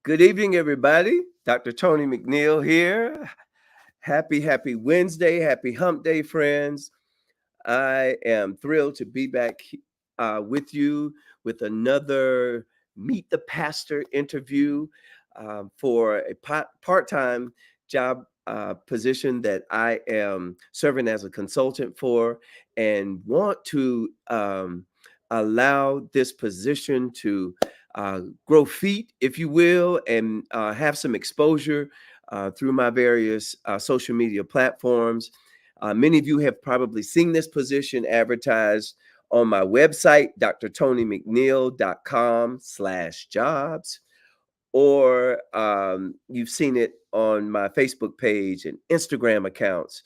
Good evening, everybody. Dr. Tony McNeill here. Happy Wednesday. Happy hump day, friends. I am thrilled to be back with you with another Meet the Pastor interview for a part-time job position that I am serving as a consultant for, and want to allow this position to grow feet, if you will, and have some exposure through my various social media platforms. Many of you have probably seen this position advertised on my website, drtonymcneil.com/jobs, or you've seen it on my Facebook page and Instagram accounts,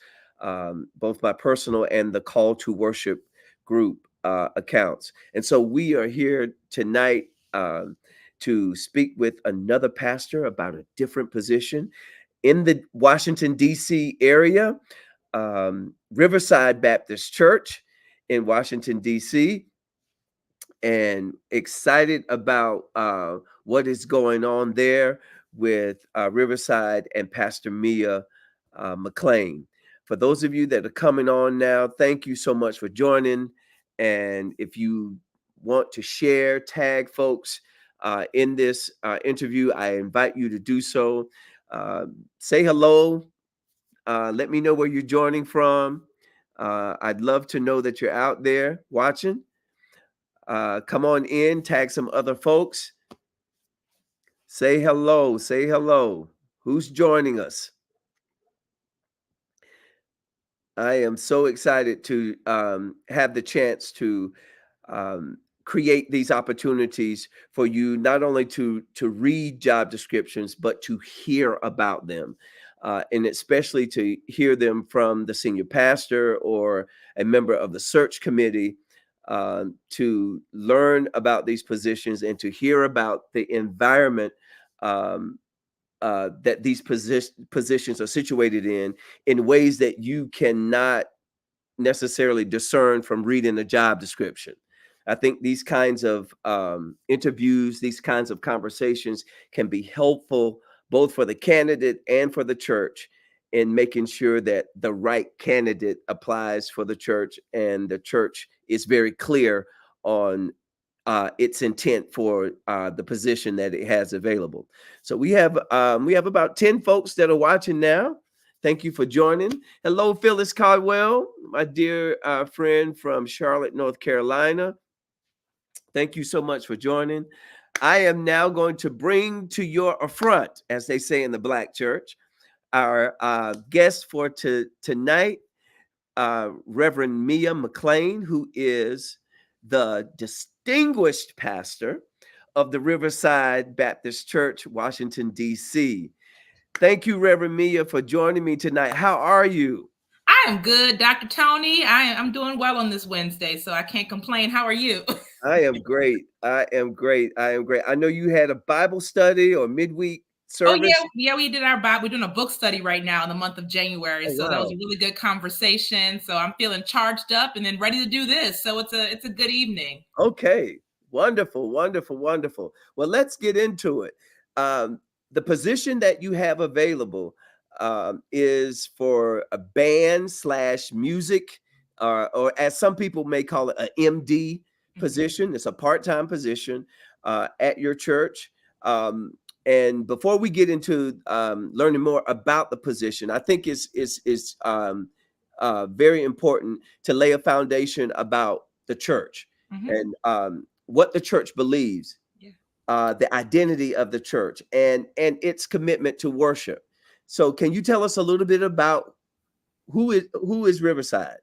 both my personal and the Call to Worship group accounts. And so we are here tonight to speak with another pastor about a different position in the Washington, D.C. area. Riverside Baptist Church in Washington, D.C., and excited about what is going on there with Riverside and Pastor Mia McLean. For those of you that are coming on now, thank you so much for joining. And if you want to share, tag folks in this interview, I invite you to do so. Say hello. Let me know where you're joining from. I'd love to know that you're out there watching. Come on in, tag some other folks. Say hello. Say hello. Who's joining us? I am so excited to have the chance to create these opportunities for you, not only to read job descriptions, but to hear about them. And especially to hear them from the senior pastor or a member of the search committee, to learn about these positions and to hear about the environment that these positions are situated in ways that you cannot necessarily discern from reading a job description. I think these kinds of interviews, these kinds of conversations can be helpful both for the candidate and for the church in making sure that the right candidate applies for the church and the church is very clear on its intent for the position that it has available. So we have about 10 folks that are watching now. Thank you for joining. Hello, Phyllis Caldwell, my dear friend from Charlotte, North Carolina. Thank you so much for joining. I am now going to bring to your front, as they say in the Black church, our guest for tonight, Reverend Mia McLean, who is the distinguished pastor of the Riverside Baptist Church, Washington, D.C. Thank you, Reverend Mia, for joining me tonight. How are you? I am good, Dr. Tony. I'm doing well on this Wednesday, so I can't complain. How are you? I am great. I am great. I know you had a Bible study or midweek service. Yeah, we did our Bible. We're doing a book study right now in the month of January. Oh, so wow. That was a really good conversation. So I'm feeling charged up and then ready to do this. So it's a good evening. Okay. Wonderful. Well, let's get into it. The position that you have available is for a band / music, or as some people may call it, an MD position. It's a part-time position at your church. And before we get into learning more about the position, I think it's very important to lay a foundation about the church and what the church believes, the identity of the church, and its commitment to worship. So, can you tell us a little bit about who is Riverside?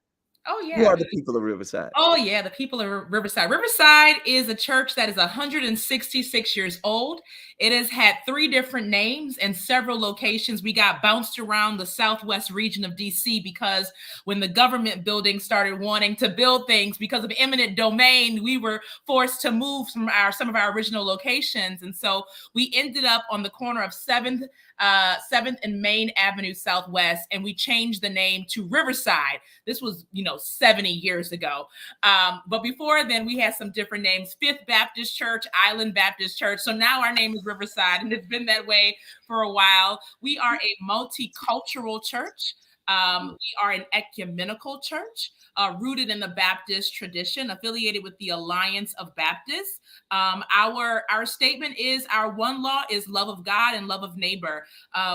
Oh, yeah. Who are the people of Riverside? Oh, yeah, the people of Riverside. Riverside is a church that is 166 years old. It has had 3 different names and several locations. We got bounced around the southwest region of D.C. because when the government building started wanting to build things because of eminent domain, we were forced to move from some of our original locations. And so we ended up on the corner of 7th and Main Avenue Southwest, and we changed the name to Riverside. This was, 70 years ago. But before then, we had some different names: Fifth Baptist Church, Island Baptist Church. So now our name is Riverside, and it's been that way for a while. We are a multicultural church. We are an ecumenical church, rooted in the Baptist tradition, affiliated with the Alliance of Baptists. Our statement is, our one law is love of God and love of neighbor.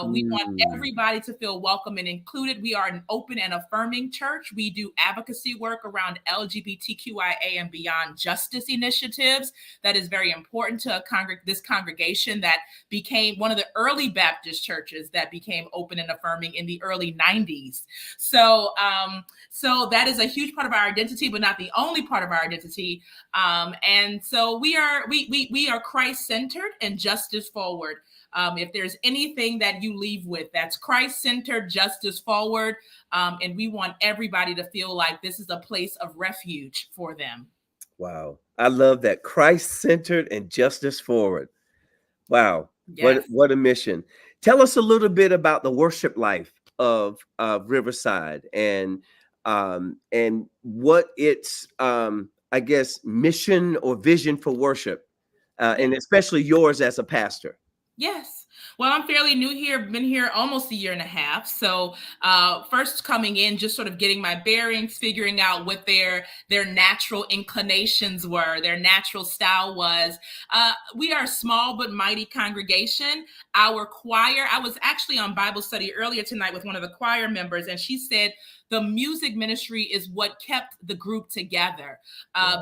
We want Mm. everybody to feel welcome and included. We are an open and affirming church. We do advocacy work around LGBTQIA and beyond justice initiatives. That is very important to this congregation that became one of the early Baptist churches that became open and affirming in the early 90s. So that is a huge part of our identity, but not the only part of our identity. And so we are Christ-centered and justice forward. If there's anything that you leave with, that's Christ-centered, justice forward, and we want everybody to feel like this is a place of refuge for them. Wow. I love that. Christ-centered and justice forward. Wow. Yes. What a mission. Tell us a little bit about the worship life of Riverside and what its I guess mission or vision for worship, and especially yours as a pastor. Yes. Well, I'm fairly new here, been here almost a year and a half. So first coming in, just sort of getting my bearings, figuring out what their natural inclinations were, their natural style was. We are a small but mighty congregation. Our choir, I was actually on Bible study earlier tonight with one of the choir members, and she said the music ministry is what kept the group together,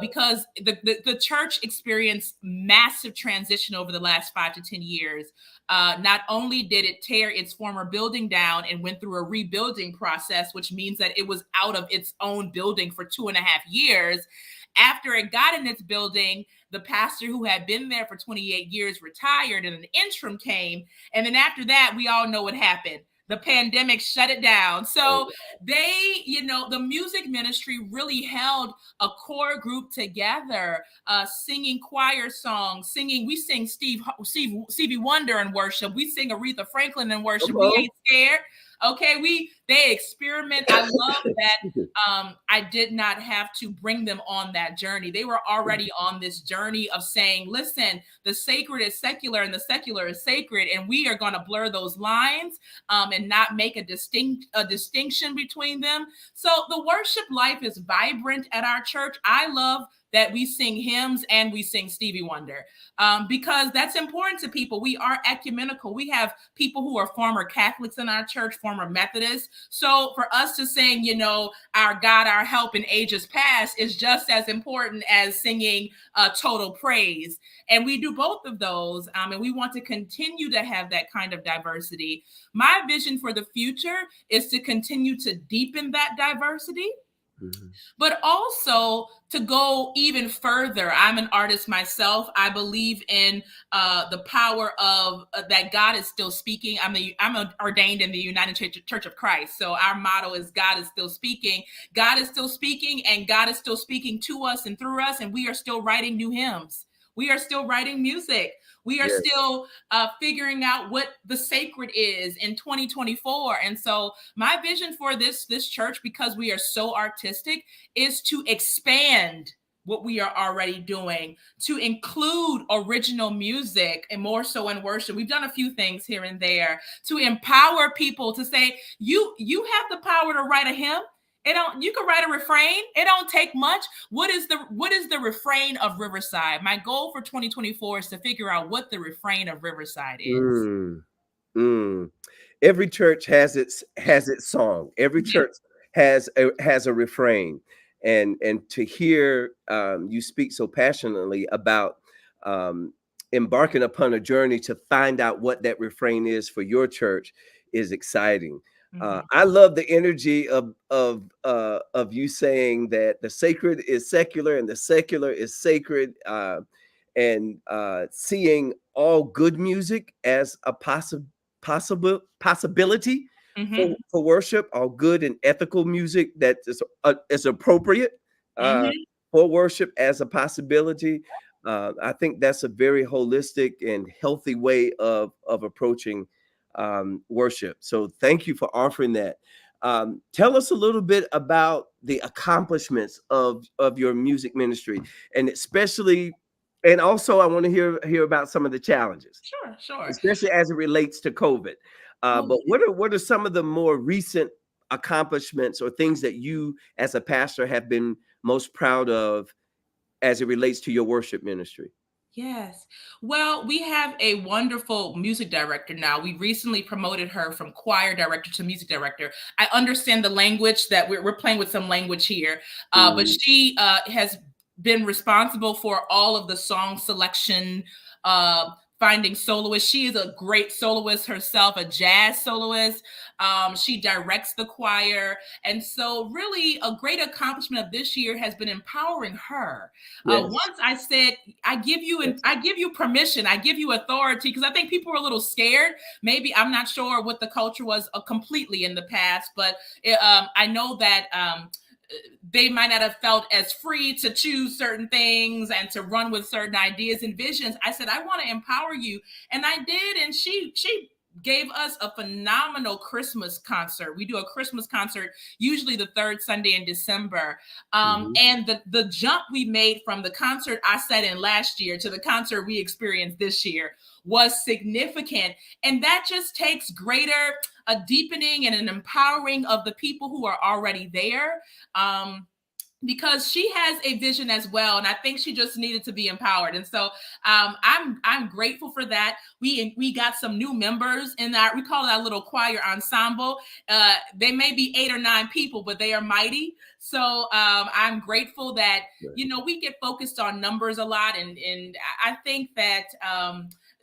because the church experienced massive transition over the last 5 to 10 years. Not only did it tear its former building down and went through a rebuilding process, which means that it was out of its own building for 2.5 years. After it got in its building, the pastor who had been there for 28 years retired, and an interim came. And then after that, we all know what happened. The pandemic shut it down. So the music ministry really held a core group together, singing choir songs, we sing Stevie Wonder in worship. We sing Aretha Franklin in worship. We ain't scared. Okay, they experiment. I love that. I did not have to bring them on that journey. They were already on this journey of saying, listen, the sacred is secular and the secular is sacred, and we are going to blur those lines and not make a distinction between them. So the worship life is vibrant at our church. I love that we sing hymns and we sing Stevie Wonder, because that's important to people. We are ecumenical. We have people who are former Catholics in our church, former Methodists. So for us to sing, our God, our help in ages past is just as important as singing total praise. And we do both of those. And we want to continue to have that kind of diversity. My vision for the future is to continue to deepen that diversity. Mm-hmm. But also to go even further. I'm an artist myself. I believe in the power of that God is still speaking. I'm ordained in the United Church of Christ. So our motto is God is still speaking. God is still speaking, and God is still speaking to us and through us. And we are still writing new hymns. We are still writing music. We are still figuring out what the sacred is in 2024. And so my vision for this church, because we are so artistic, is to expand what we are already doing, to include original music, and more so in worship. We've done a few things here and there to empower people to say, you have the power to write a hymn. You can write a refrain. It don't take much. What is the refrain of Riverside? My goal for 2024 is to figure out what the refrain of Riverside is. Every church has its song. Every church has a refrain, and to hear you speak so passionately about embarking upon a journey to find out what that refrain is for your church is exciting. I love the energy of you saying that the sacred is secular and the secular is sacred, and seeing all good music as a possibility for worship, all good and ethical music that is appropriate for worship as a possibility. I think that's a very holistic and healthy way of approaching worship. So thank you for offering that. Tell us a little bit about the accomplishments of your music ministry, and especially, and also I want to hear about some of the challenges, Sure, sure. especially as it relates to COVID. Oh, But what are some of the more recent accomplishments or things that you as a pastor have been most proud of as it relates to your worship ministry? yes. Well, we have a wonderful music director now. We recently promoted her from choir director to music director. I understand the language that we're playing with some language here, but Mm, she has been responsible for all of the song selection, uh, finding soloists. She is a great soloist herself, a jazz soloist. She directs the choir. And so, really, a great accomplishment of this year has been empowering her. yes. Once I said, I give you permission, I give you authority, because I think people were a little scared. Maybe I'm not sure what the culture was completely in the past, but I know that they might not have felt as free to choose certain things and to run with certain ideas and visions. I said, I want to empower you. And I did. And she gave us a phenomenal Christmas concert. We do a Christmas concert, usually the third Sunday in December. Mhm. And the jump we made from the concert I sat in last year to the concert we experienced this year was significant. And that just takes greater a deepening and an empowering of the people who are already there. Because she has a vision as well, and I think she just needed to be empowered. And so I'm grateful for that. We got some new members in that. We call it our little choir ensemble. They may be 8 or 9 people, but they are mighty. So I'm grateful that Right. we get focused on numbers a lot, and I think that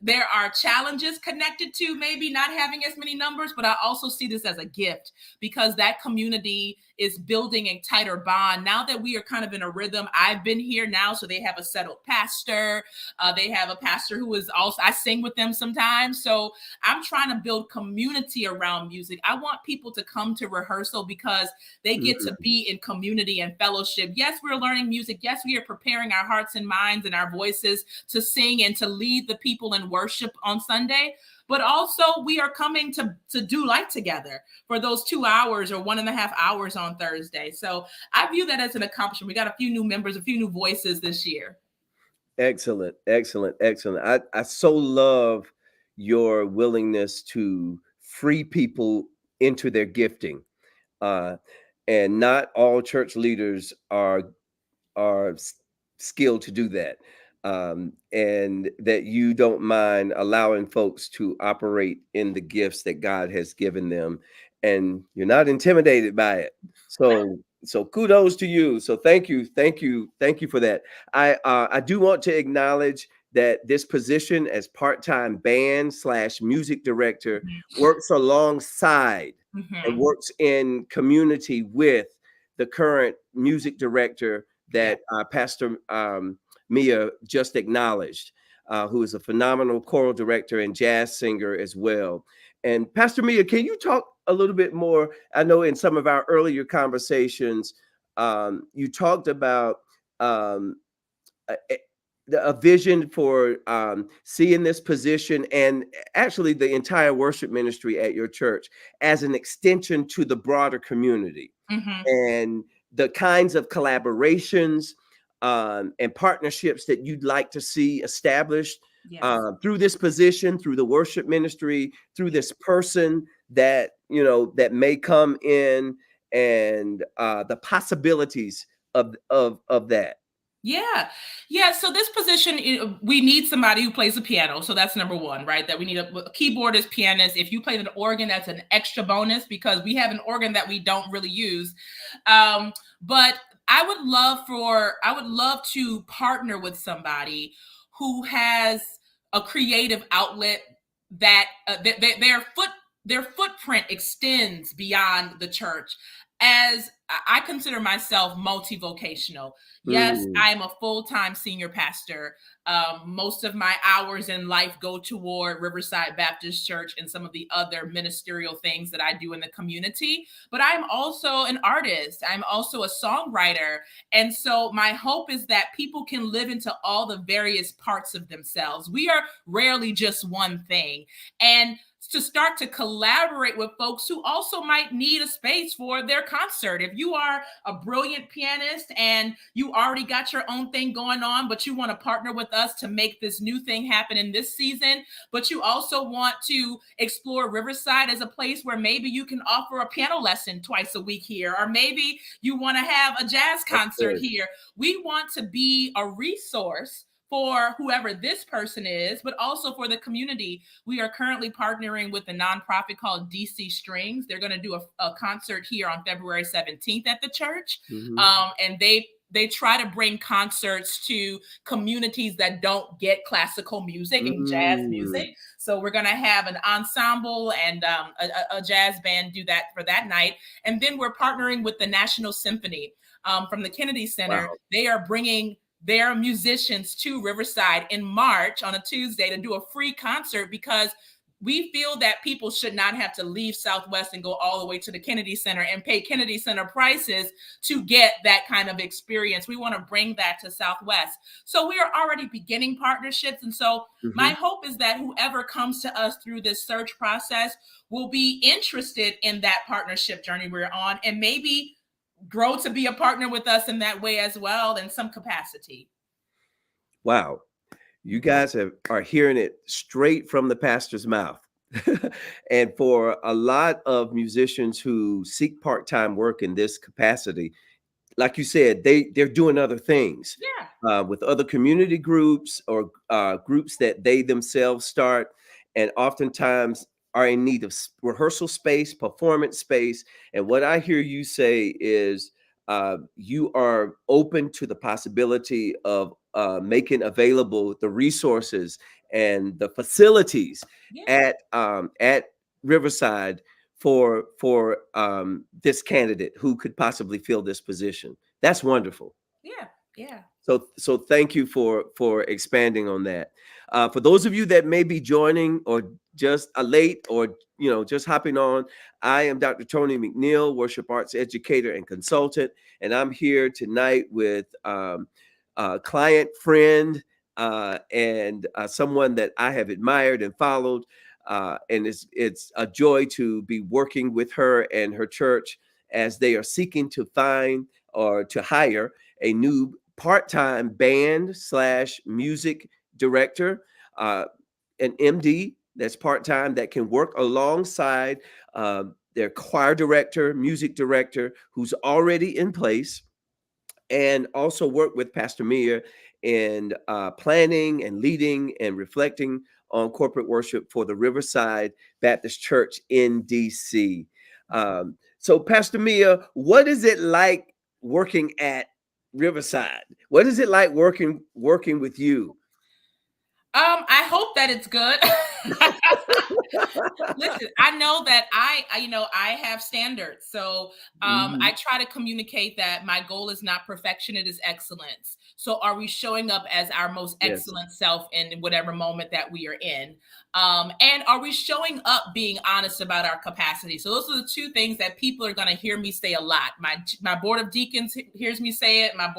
there are challenges connected to maybe not having as many numbers, but I also see this as a gift, because that community is building a tighter bond. Now that we are kind of in a rhythm, I've been here now, so they have a settled pastor. They have a pastor who is also, I sing with them sometimes. So I'm trying to build community around music. I want people to come to rehearsal because they get to Mhm. be in community and fellowship. Yes, we're learning music. Yes, we are preparing our hearts and minds and our voices to sing and to lead the people in worship on Sunday. But also, we are coming to do life together for those 2 hours or 1.5 hours on Thursday. So I view that as an accomplishment. We got a few new members, a few new voices this year. Excellent, excellent, excellent. I so love your willingness to free people into their gifting. Uh, and not all church leaders are skilled to do that. And that you don't mind allowing folks to operate in the gifts that God has given them, and you're not intimidated by it. So kudos to you. So thank you, thank you, thank you for that. I do want to acknowledge that this position as part-time band slash music director works alongside and Mm-hmm. works in community with the current music director Yeah. that Pastor Mia just acknowledged, who is a phenomenal choral director and jazz singer as well. And Pastor Mia, can you talk a little bit more? I know in some of our earlier conversations, you talked about um, a, a vision for seeing this position and actually the entire worship ministry at your church as an extension to the broader community, Mm-hmm. and the kinds of collaborations and partnerships that you'd like to see established Yes. through this position, through the worship ministry, through this person that that may come in, and the possibilities of that. Yeah. Yeah. So this position, we need somebody who plays the piano. So that's number one, right? That we need a keyboardist, pianist. If you play an organ, that's an extra bonus, because we have an organ that we don't really use. But I would love to partner with somebody who has a creative outlet that their footprint extends beyond the church. As I consider myself multivocational. Yes, Mm, I am a full-time senior pastor. Most of my hours in life go toward Riverside Baptist Church and some of the other ministerial things that I do in the community. But I'm also an artist. I'm also a songwriter. And so my hope is that people can live into all the various parts of themselves. We are rarely just one thing. And to start to collaborate with folks who also might need a space for their concert. If you are a brilliant pianist and you already got your own thing going on, but you want to partner with us to make this new thing happen in this season, but you also want to explore Riverside as a place where maybe you can offer a piano lesson twice a week here, or maybe you want to have a jazz concert here. We want to be a resource for whoever this person is, but also for the community. We are currently partnering with a nonprofit called DC Strings. They're going to do a concert here on February 17th at the church. And they try to bring concerts to communities that don't get classical music and jazz music. So we're going to have an ensemble and a jazz band do that for that night. And then we're partnering with the National Symphony from the Kennedy Center. Wow. They are bringing their musicians to Riverside in March on a Tuesday to do a free concert, because we feel that people should not have to leave Southwest and go all the way to the Kennedy Center and pay Kennedy Center prices to get that kind of experience. We want to bring that to Southwest. So we are already beginning partnerships. And so my hope is that whoever comes to us through this search process will be interested in that partnership journey we're on, and maybe grow to be a partner with us in that way as well, in some capacity. Wow. You guys are hearing it straight from the pastor's mouth. And for a lot of musicians who seek part-time work in this capacity, like you said, they're doing other things with other community groups or groups that they themselves start, and oftentimes are in need of rehearsal space, performance space. And what I hear you say is you are open to the possibility of making available the resources and the facilities at Riverside for this candidate who could possibly fill this position. That's wonderful. Yeah. So thank you for expanding on that. For those of you that may be joining or just late, or just hopping on, I am Dr. Tony McNeill, worship arts educator and consultant, and I'm here tonight with a client friend and someone that I have admired and followed, and it's a joy to be working with her and her church as they are seeking to find or to hire a new part-time band / music director, an MD that's part-time that can work alongside their choir director, music director, who's already in place, and also work with Pastor Mia in planning and leading and reflecting on corporate worship for the Riverside Baptist Church in DC. So Pastor Mia, what is it like working at Riverside? What is it like working with you? I hope that it's good. Listen, I know that I have standards. So I try to communicate that my goal is not perfection, it is excellence. So are we showing up as our most excellent self in whatever moment that we are in? And are we showing up being honest about our capacity? So those are the two things that people are going to hear me say a lot. My board of deacons hears me say it. My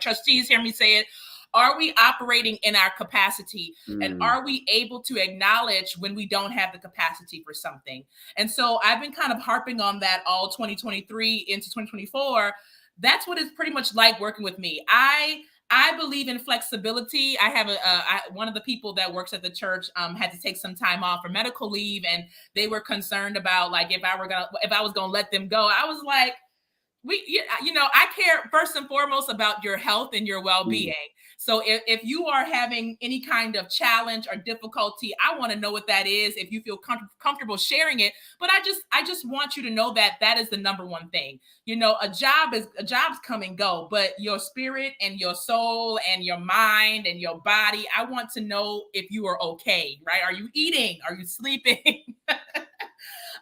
trustees hear me say it. Are we operating in our capacity? And are we able to acknowledge when we don't have the capacity for something? And so I've been kind of harping on that all 2023 into 2024. That's what it's pretty much like working with me. I believe in flexibility. I have one of the people that works at the church had to take some time off for medical leave, and they were concerned about like if I was gonna let them go. I was like, I care first and foremost about your health and your well-being. So if you are having any kind of challenge or difficulty, I want to know what that is. If you feel comfortable sharing it, but I just want you to know that is the number one thing. Jobs come and go, but your spirit and your soul and your mind and your body, I want to know if you are okay, right? Are you eating? Are you sleeping?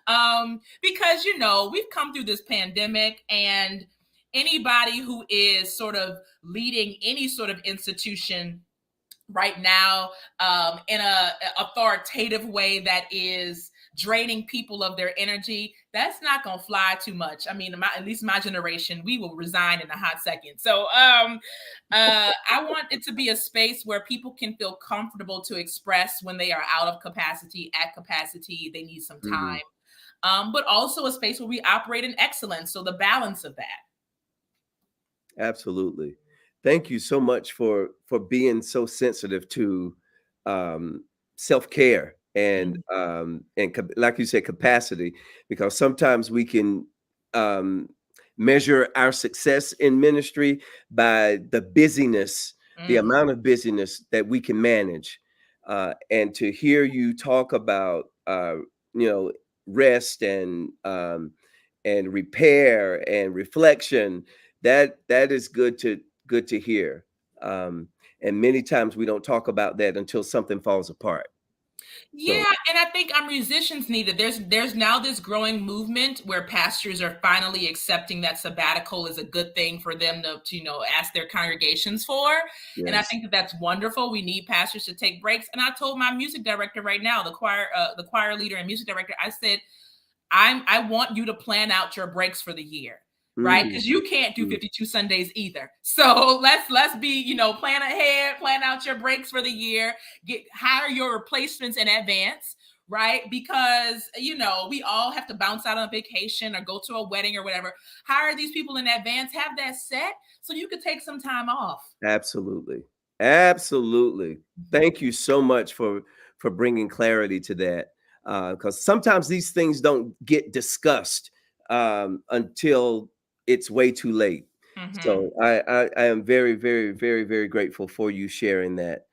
Because, we've come through this pandemic, and anybody who is sort of leading any sort of institution right now in a authoritative way that is draining people of their energy, that's not going to fly too much. I mean, at least my generation, we will resign in a hot second. So I want it to be a space where people can feel comfortable to express when they are out of capacity, at capacity, they need some Mhm. time, but also a space where we operate in excellence. So the balance of that. Absolutely. Thank you so much for being so sensitive to um, self-care and like you said, capacity, because sometimes we can um, measure our success in ministry by the busyness, the Mm. amount of busyness that we can manage. And to hear you talk about you know, rest and repair and reflection, that is good to hear. And many times we don't talk about that until something falls apart. Yeah, So and I think our musicians need it. There's now this growing movement where pastors are finally accepting that sabbatical is a good thing for them to ask their congregations for. And I yes. think that that's wonderful. We need pastors to take breaks. And I told my music director right now, the choir leader and music director, I said, I want you to plan out your breaks for the year, right? Mm, Because you can't do mm. 52 Sundays either. So let's be, plan ahead, plan out your breaks for the year, hire your replacements in advance, right? Because we all have to bounce out on vacation or go to a wedding or whatever. Hire these people in advance, have that set so you could take some time off. Absolutely. Absolutely. Thank you so much for bringing clarity to that. Because sometimes these things don't get discussed until it's way too late. Mm-hmm. So I am very, very, very, very grateful for you sharing that.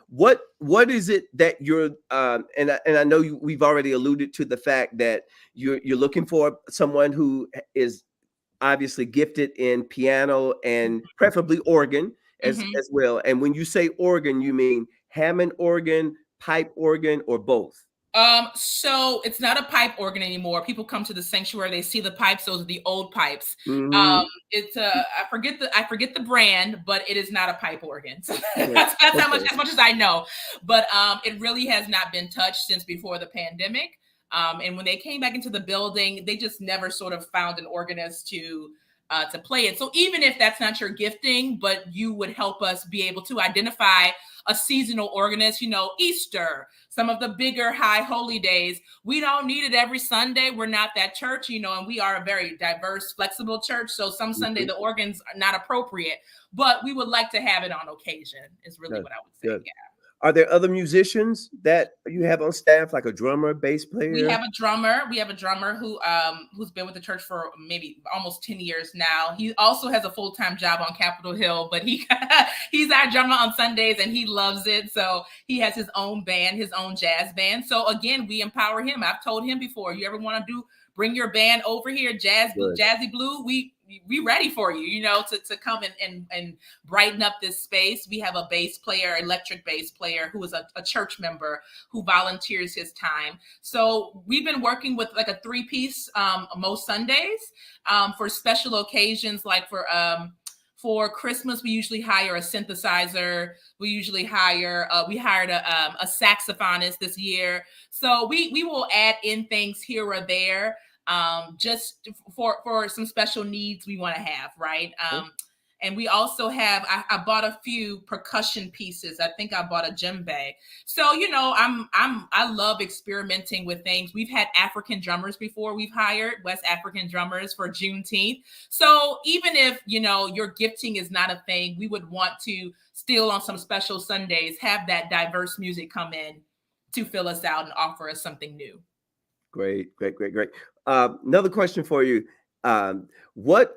What is it that you're and I know we've already alluded to the fact that you're looking for someone who is obviously gifted in piano and preferably organ Mm-hmm. as well. And when you say organ, you mean Hammond organ, pipe organ, or both? So it's not a pipe organ anymore. People come to the sanctuary, they see the pipes, those are the old pipes. Hmm. It's I forget the brand, but it is not a pipe organ. So Right. that's how much Okay. as much as I know. But it really has not been touched since before the pandemic. And when they came back into the building, they just never sort of found an organist to play it. So even if that's not your gifting, but you would help us be able to identify a seasonal organist, Easter, some of the bigger high holy days. We don't need it every Sunday. We're not that church, and we are a very diverse, flexible church. So some Sunday Mhm. the organs are not appropriate, but we would like to have it on occasion, is really Good. what I would say. Good. Yeah. Are there other musicians that you have on staff, like a drummer, bass We player? have a drummer. We have a drummer who's been with the church for maybe almost 10 years now. He also has a full-time job on Capitol Hill, but he's our drummer on Sundays and he loves it. So he has his own band, his own jazz band. So again, we empower him. I've told him before, you ever want to bring your band over here, Good. jazzy blue, we ready for you, to come and brighten up this space. We have a bass player, electric bass player, who is a church member who volunteers his time. So we've been working with like a 3-piece most Sundays for special occasions, like for Christmas, we usually hire a synthesizer. We hired a saxophonist this year. So we will add in things here or there, just for some special needs we want to have, right? And we also have, I bought a few percussion pieces. I think I bought a djembe. So, I love experimenting with things. We've had African drummers before. We've hired West African drummers for Juneteenth. So even if, your gifting is not a thing, we would want to still on some special Sundays have that diverse music come in to fill us out and offer us something new. Great, great, great, great. Another question for you. What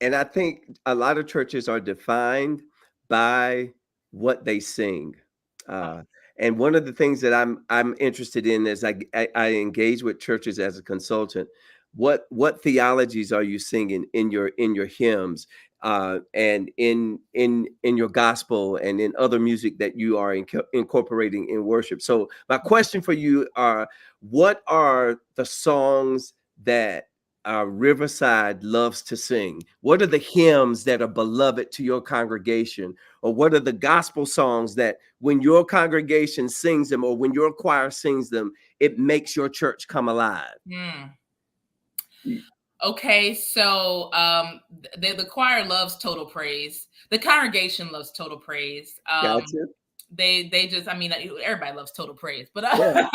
and I think a lot of churches are defined by what they sing. Uh, and one of the things that I'm interested in is I engage with churches as a consultant. What theologies are you singing in your hymns and in your gospel and in other music that you are incorporating in worship? So my question for you are, what are the songs that Riverside loves to sing? What are the hymns that are beloved to your congregation? Or what are the gospel songs that when your congregation sings them or when your choir sings them, it makes your church come alive? Hmm. Y- Okay, so the choir loves total praise. The congregation loves total praise. Gotcha. They just, I mean, everybody loves total praise, but Yeah.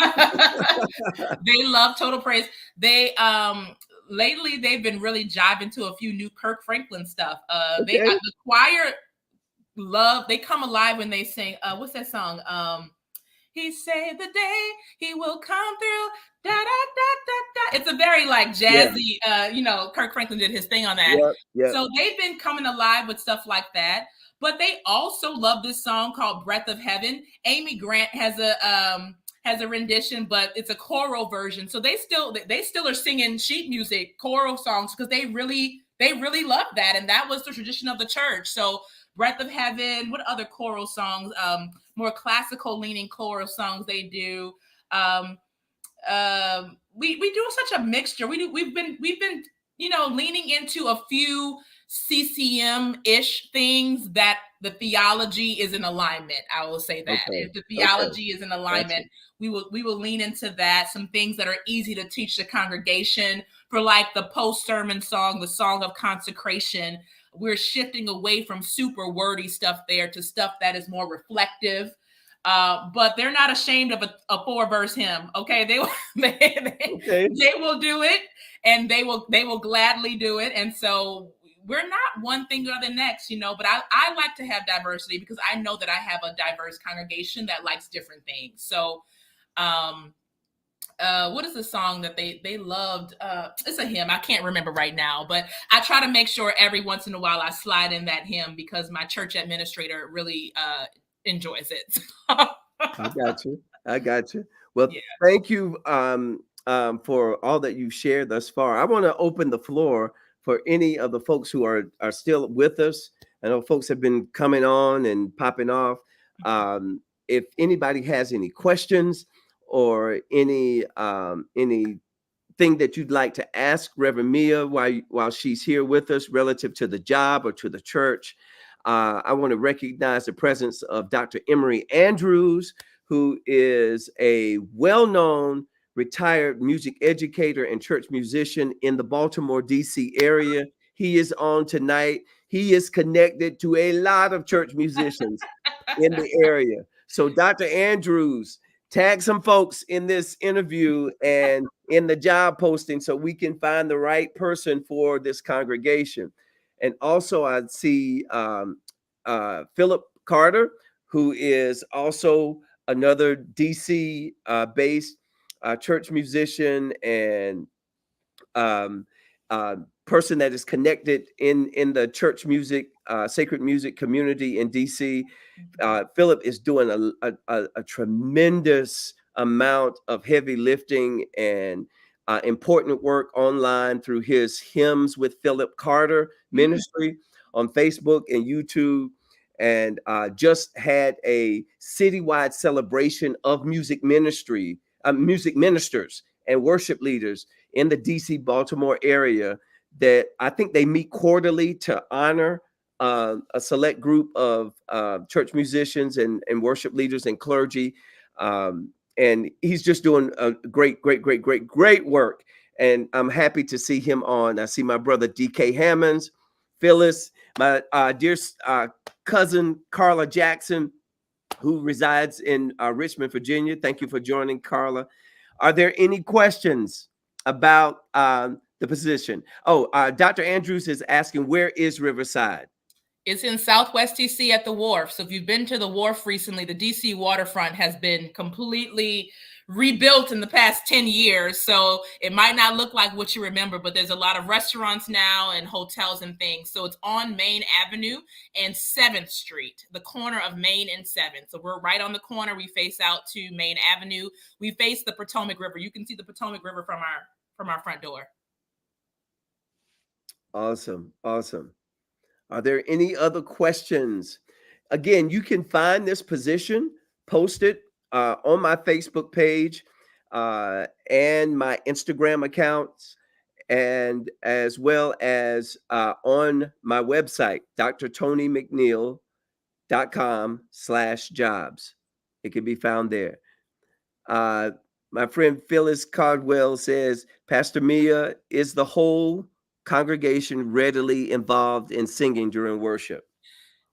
they love total praise. They lately they've been really jiving to a few new Kirk Franklin stuff. Okay. The choir they come alive when they sing. What's that song? He saved the day, he will come through. Da, da, da, da, da. It's a very like Yeah. jazzy, Kirk Franklin did his thing on that. Yep. Yep. So they've been coming alive with stuff like that. But they also love this song called Breath of Heaven. Amy Grant has a rendition, but it's a choral version. So they still are singing sheet music, choral songs, because they really love that. And that was the tradition of the church. So Breath of Heaven, what other choral songs? More classical leaning choral songs they do. Um, we do such a mixture. We've been leaning into a few CCM ish things that the theology is in alignment. I will say that Okay. if the Okay. theology is in Gotcha. alignment, we will lean into that. Some things that are easy to teach the congregation for like the post sermon song, the song of consecration. We're shifting away from super wordy stuff there to stuff that is more reflective. But they're not ashamed of a 4-verse hymn. Okay, Okay. they will do it, and they will gladly do it. And so we're not one thing or the next, But I like to have diversity because I know that I have a diverse congregation that likes different things. So, what is the song that they loved? It's a hymn. I can't remember right now, but I try to make sure every once in a while I slide in that hymn because my church administrator really enjoys it. I got you. I got you. Well, Yeah. thank you for all that you've shared thus far. I want to open the floor for any of the folks who are still with us. I know folks have been coming on and popping off. If anybody has any questions or any thing that you'd like to ask Reverend Mia while she's here with us relative to the job or to the church. I want to recognize the presence of Dr. Emery Andrews, who is a well-known retired music educator and church musician in the Baltimore, D.C. area. He is on tonight. He is connected to a lot of church musicians in the area. So, Dr. Andrews, tag some folks in this interview and in the job posting so we can find the right person for this congregation. And also, I see Philip Carter, who is also another DC based church musician and um, person that is connected in the church music, sacred music community in DC. Philip is doing a tremendous amount of heavy lifting and important work online through his Hymns with Philip Carter Mm. ministry on Facebook and YouTube. And just had a citywide celebration of music ministers and worship leaders in the DC Baltimore area that I think they meet quarterly to honor a select group of church musicians and worship leaders and clergy. And he's just doing a great work. And I'm happy to see him on. I see my brother DK Hammonds, Phyllis, my dear cousin Carla Jackson, who resides in Richmond, Virginia. Thank you for joining, Carla. Are there any questions about the position? Oh, Dr. Andrews is asking, where is Riverside? It's in Southwest DC at the wharf. So if you've been to the wharf recently, the DC waterfront has been completely rebuilt in the past 10 years. So it might not look like what you remember, but there's a lot of restaurants now and hotels and things. So it's on Main Avenue and 7th Street, the corner of Main and 7th. So we're right on the corner. We face out to Main Avenue. We face the Potomac River. You can see the Potomac River from our front door. Awesome. Awesome. Are there any other questions? Again, you can find this position posted on my Facebook page and my Instagram accounts. and as well as on my website, drtonymcneil.com/jobs. It can be found there. Uh, my friend Phyllis Cardwell says, Pastor Mia, is the whole congregation readily involved in singing during worship?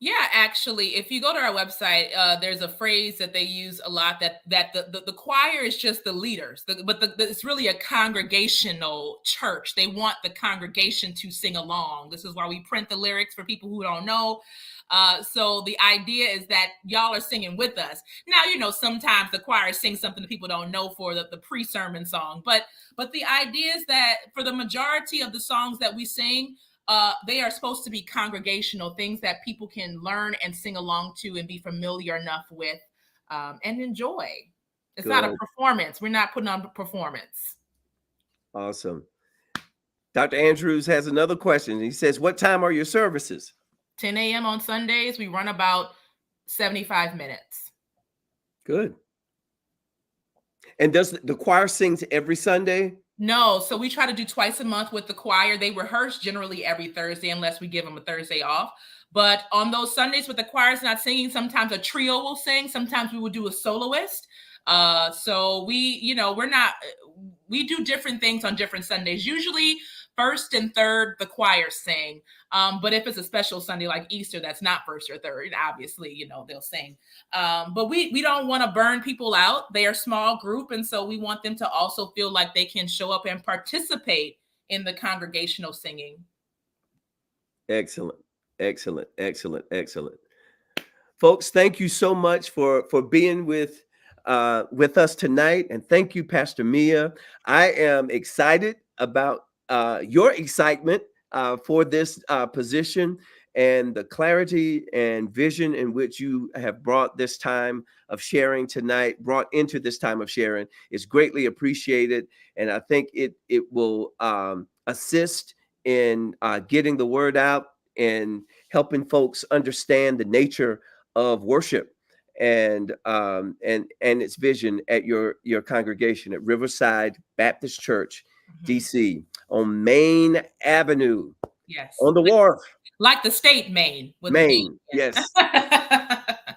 Yeah, actually, if you go to our website, there's a phrase that they use a lot that the choir is just the leaders, it's really a congregational church. They want the congregation to sing along. This is why we print the lyrics for people who don't know. So the idea is that y'all are singing with us. Now, sometimes the choir sings something that people don't know for the pre-sermon song, but the idea is that for the majority of the songs that we sing, they are supposed to be congregational, things that people can learn and sing along to and be familiar enough with, and enjoy. It's not a performance. We're not putting on a performance. Awesome. Dr. Andrews has another question. He says, what time are your services? 10 a.m. on Sundays. We run about 75 minutes. Good. And does the choir sings every Sunday? No, so we try to do twice a month with the choir. They rehearse generally every Thursday unless we give them a Thursday off. But on those Sundays with the choir's not singing, sometimes a trio will sing. Sometimes we will do a soloist. So we do different things on different Sundays. Usually first and third, the choir sing. But if it's a special Sunday like Easter, that's not first or third, obviously, they'll sing. But we don't want to burn people out. They are a small group. And so we want them to also feel like they can show up and participate in the congregational singing. Excellent. Excellent. Excellent. Excellent. Folks, thank you so much for being with us tonight. And thank you, Pastor Mia. I am excited about your excitement for this position and the clarity and vision in which you have brought this time of sharing tonight, brought into this time of sharing is greatly appreciated. And I think it will assist in getting the word out and helping folks understand the nature of worship and its vision at your congregation at Riverside Baptist Church, DC, on Main Avenue. Yes. On the wharf. Like the state Maine. Maine. Yes.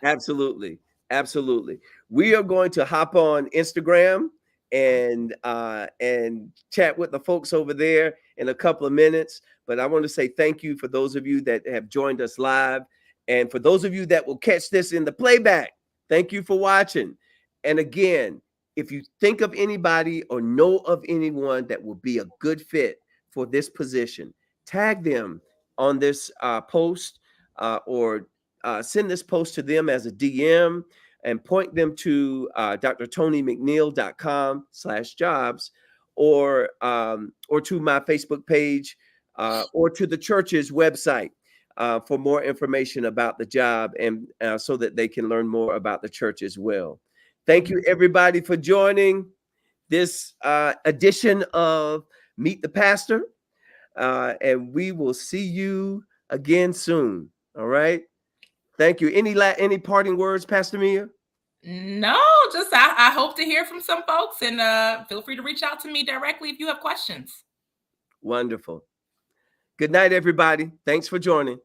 Absolutely. Absolutely. We are going to hop on Instagram and chat with the folks over there in a couple of minutes. But I want to say thank you for those of you that have joined us live. And for those of you that will catch this in the playback, thank you for watching. And again, if you think of anybody or know of anyone that will be a good fit for this position, tag them on this post or send this post to them as a DM and point them to drtonymcneil.com/jobs or to my Facebook page or to the church's website for more information about the job and so that they can learn more about the church as well. Thank you, everybody, for joining this edition of Meet the Pastor. And we will see you again soon. All right. Thank you. Any parting words, Pastor Mia? No, just I hope to hear from some folks, and feel free to reach out to me directly if you have questions. Wonderful. Good night, everybody. Thanks for joining.